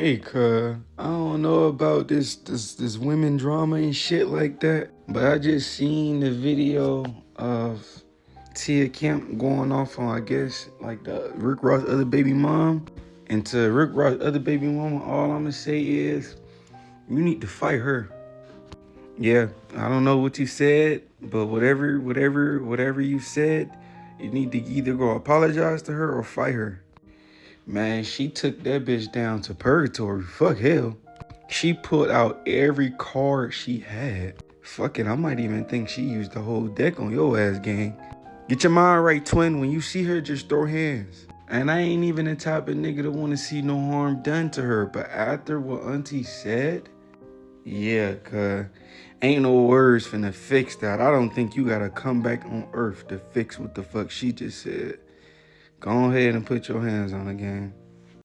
Hey, cuz, I don't know about this women drama and shit like that, but I just seen the video of Tia Kemp going off on, I guess, like the Rick Ross other baby mom. And to Rick Ross other baby mama, all I'ma say is, you need to fight her. Yeah, I don't know what you said, but whatever you said, you need to either go apologize to her or fight her. Man, she took that bitch down to purgatory. Fuck hell. She put out every card she had. Fuck it, I might even think she used the whole deck on your ass, gang. Get your mind right, twin. When you see her, just throw hands. And I ain't even the type of nigga to want to see no harm done to her. But after what Auntie said, yeah, cuz ain't no words finna fix that. I don't think you gotta come back on Earth to fix what the fuck she just said. Go ahead and put your hands on the game.